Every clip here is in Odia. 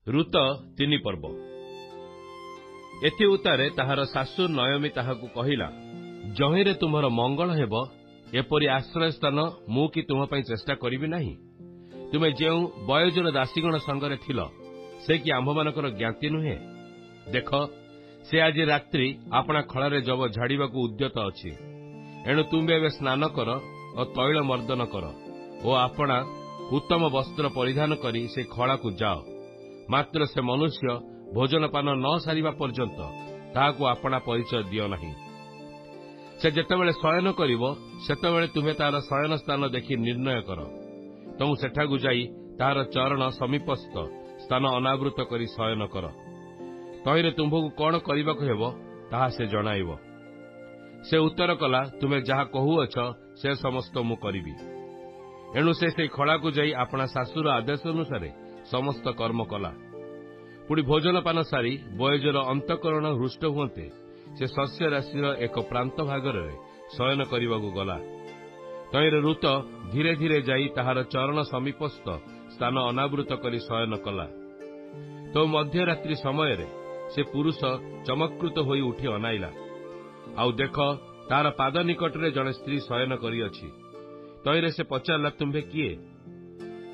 ଋତ 3 ପର୍ବ। ଏଥି ଉତ୍ତାରେ ତାହାର ଶାଶୁ ନୟମୀ ତାହାକୁ କହିଲା, ଯହିଁରେ ତୁମର ମଙ୍ଗଳ ହେବ, ଏପରି ଆଶ୍ରୟ ସ୍ଥାନ ମୁଁ କି ତୁମ ପାଇଁ ଚେଷ୍ଟା କରିବି ନାହିଁ? ତୁମେ ଯେଉଁ ବୟୋଜନ ଦାସୀଗଣ ସଙ୍ଗରେ ଥିଲ, ସେ କି ଆମ୍ଭମାନଙ୍କର ଜ୍ଞାତି ନୁହେଁ? ଦେଖ, ସେ ଆଜି ରାତ୍ରି ଆପଣା ଖଳାରେ ଯବ ଝାଡ଼ିବାକୁ ଉଦ୍ୟତ ଅଛି। ଏଣୁ ତୁମେ ଏବେ ସ୍ନାନ କର ଓ ତୈଳ ମର୍ଦ୍ଦନ କର ଓ ଆପଣା ଉତ୍ତମ ବସ୍ତ୍ର ପରିଧାନ କରି ସେ ଖଳାକୁ ଯାଅ। ମାତ୍ର ସେ ମନୁଷ୍ୟ ଭୋଜନପାନ ନ ସାରିବା ପର୍ଯ୍ୟନ୍ତ ତାହାକୁ ଆପଣା ପରିଚୟ ଦିଅ ନାହିଁ। ସେ ଯେତେବେଳେ ଶୟନ କରିବ, ସେତେବେଳେ ତୁମେ ତାହାର ଶୟନ ସ୍ଥାନ ଦେଖି ନିର୍ଣ୍ଣୟ କର। ତମୁ ସେଠାକୁ ଯାଇ ତାହାର ଚରଣ ସମୀପସ୍ଥ ସ୍ଥାନ ଅନାବୃତ କରି ଶୟନ କର। ତହିଁରେ ତୁମ୍ଭକୁ କଣ କରିବାକୁ ହେବ, ତାହା ସେ ଜଣାଇବ। ସେ ଉତ୍ତର କଲା, ତୁମେ ଯାହା କହୁଅଛ ସେ ସମସ୍ତ ମୁଁ କରିବି। ଏଣୁ ସେ ସେହି ଖଳାକୁ ଯାଇ ଆପଣା ଶାଶୁର ଆଦେଶ ଅନୁସାରେ ସମସ୍ତ କର୍ମ କଲା। ପୁଣି ଭୋଜନପାନ ସାରି ବୟୋଜର ଅନ୍ତଃକରଣ ହୃଷ୍ଟ ହୁଅନ୍ତେ ସେ ଶସ୍ୟ ରାଶିର ଏକ ପ୍ରାନ୍ତ ଭାଗରେ ଶୟନ କରିବାକୁ ଗଲା। ତହିଁରେ ଋତ ଧୀରେ ଧୀରେ ଯାଇ ତାହାର ଚରଣ ସମୀପସ୍ଥ ସ୍ଥାନ ଅନାବୃତ କରି ଶୟନ କଲା। ତ ମଧ୍ୟରାତ୍ରି ସମୟରେ ସେ ପୁରୁଷ ଚମତ୍କୃତ ହୋଇ ଉଠି ଅନାଇଲା, ଆଉ ଦେଖ, ତାହାର ପାଦ ନିକଟରେ ଜଣେ ସ୍ତ୍ରୀ ଶୟନ କରିଅଛି। ତହିଁରେ ସେ ପଚାରିଲା, ତୁମ୍ଭେ କିଏ?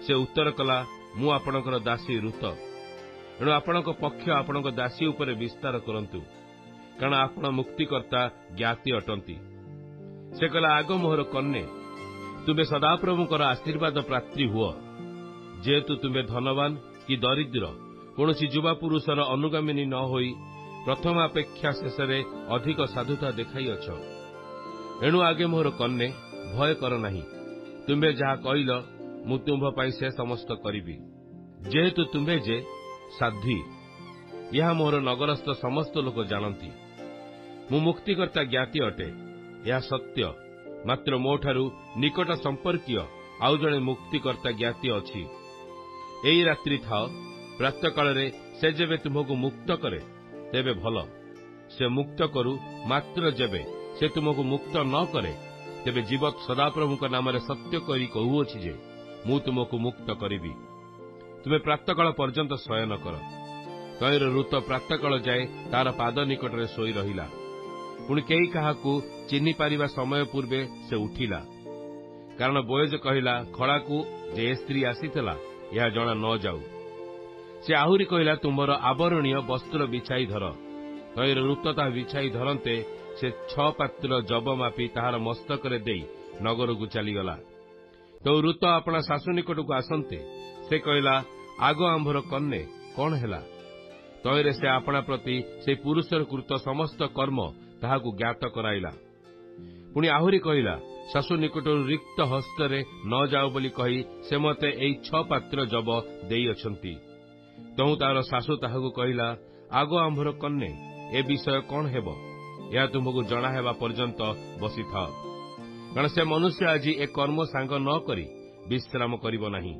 ସେ ଉତ୍ତର କଲା, ମୁଁ ଆପଣଙ୍କର ଦାସୀ ଋତ। ଏଣୁ ଆପଣଙ୍କ ପକ୍ଷ ଆପଣଙ୍କ ଦାସୀ ଉପରେ ବିସ୍ତାର କରନ୍ତୁ, କାରଣ ଆପଣ ମୁକ୍ତିକର୍ତ୍ତା ଜ୍ଞାତି ଅଟନ୍ତି। ସେ କହିଲା, ଆଗ ମୋହର କନ୍ୟା, ତୁମେ ସଦାପ୍ରଭୁଙ୍କର ଆଶୀର୍ବାଦ ପ୍ରାର୍ଥୀ ହୁଅ। ଯେହେତୁ ତୁମେ ଧନବାନ କି ଦରିଦ୍ର, କୌଣସି ଯୁବା ପୁରୁଷର ଅନୁଗାମିନୀ ନ ହୋଇ ପ୍ରଥମ ଅପେକ୍ଷା ଶେଷରେ ଅଧିକ ସାଧୁତା ଦେଖାଇଅଛ। ଏଣୁ ଆଗେ ମୋହର କନ୍ୟା, ଭୟ କର ନାହିଁ। ତୁମ୍ଭେ ଯାହା କହିଲ, ମୁଁ ତୁମ୍ଭ ପାଇଁ ସେ ସମସ୍ତ କରିବି। ଯେହେତୁ ତୁମ୍ଭେ ଯେ ସାଧ୍ୱୀ, ଏହା ମୋହର ନଗରସ୍ଥ ସମସ୍ତ ଲୋକ ଜାଣନ୍ତି। ମୁଁ ମୁକ୍ତିକର୍ତ୍ତା ଜ୍ଞାତି ଅଟେ, ଏହା ସତ୍ୟ। ମାତ୍ର ମୋଠାରୁ ନିକଟ ସମ୍ପର୍କୀୟ ଆଉ ଜଣେ ମୁକ୍ତିକର୍ତ୍ତା ଜ୍ଞାତି ଅଛି। ଏଇ ରାତ୍ରି ଥାଅ, ପ୍ରାତଃକାଳରେ ସେ ଯେବେ ତୁମକୁ ମୁକ୍ତ କରେ, ତେବେ ଭଲ। ସେ ମୁକ୍ତ କରୁ, ମାତ୍ର ଯେବେ ସେ ତୁମକୁ ମୁକ୍ତ ନ କରେ, ତେବେ ଜୀବତ ସଦାପ୍ରଭୁଙ୍କ ନାମରେ ସତ୍ୟ କରି କହୁଅଛି ଯେ ମୁଁ ତୁମକୁ ମୁକ୍ତ କରିବି। ତୁମେ ପ୍ରାତଃକାଳ ପର୍ଯ୍ୟନ୍ତ ଶୟନ କର। ତହିଁରେ ଋତ ପ୍ରାତଃକାଳ ଯାଏ ତାହାର ପାଦ ନିକଟରେ ଶୋଇ ରହିଲା। ପୁଣି କେହି କାହାକୁ ଚିହ୍ନି ପାରିବା ସମୟ ପୂର୍ବେ ସେ ଉଠିଲା, କାରଣ ବୋୟଜ କହିଲା, ଖଳାକୁ ଯେ ଏ ସ୍ତ୍ରୀ ଆସିଥିଲା, ଏହା ଜଣା ନ ଯାଉ। ସେ ଆହୁରି କହିଲା, ତୁମର ଆବରଣୀୟ ବସ୍ତ୍ର ବିଛାଇ ଧର। ତହିଁରେ ଋତ ତାହା ବିଛାଇ ଧରନ୍ତେ ସେ 6 ପାତ୍ର ଯବ ମାପି ତାହାର ମସ୍ତକରେ ଦେଇ ନଗରକୁ ଚାଲିଗଲା। ତ ଋତ ଆପଣା ଶାଶୁ ନିକଟକୁ ଆସନ୍ତେ ସେ କହିଲା, ଆଗ ଆମ୍ଭର କନ୍ୟା, କଣ ହେଲା? ତହିଁରେ ସେ ଆପଣା ପ୍ରତି ସେହି ପୁରୁଷର କୃତ ସମସ୍ତ କର୍ମ ତାହାକୁ ଜ୍ଞାତ କରାଇଲା। ପୁଣି ଆହୁରି କହିଲା, ଶାଶୁ ନିକଟରୁ ରିକ୍ତ ହସ୍ତରେ ନ ଯାଉ ବୋଲି କହି ସେ ମୋତେ ଏଇ 6 ପାତ୍ର ଯବ ଦେଇଅଛନ୍ତି। ତହୁଁ ତାହାର ଶାଶୁ ତାହାକୁ କହିଲା, ଆଗ ଆମ୍ଭର କନ୍ୟା, ଏ ବିଷୟ କଣ ହେବ? ଏହା ତୁମକୁ ଜଣା ହେବା ପର୍ଯ୍ୟନ୍ତ ବସିଥାଅ, କାରଣ ସେ ମନୁଷ୍ୟ ଆଜି ଏ କର୍ମ ସାଙ୍ଗ ନ କରି ବିଶ୍ରାମ କରିବ ନାହିଁ।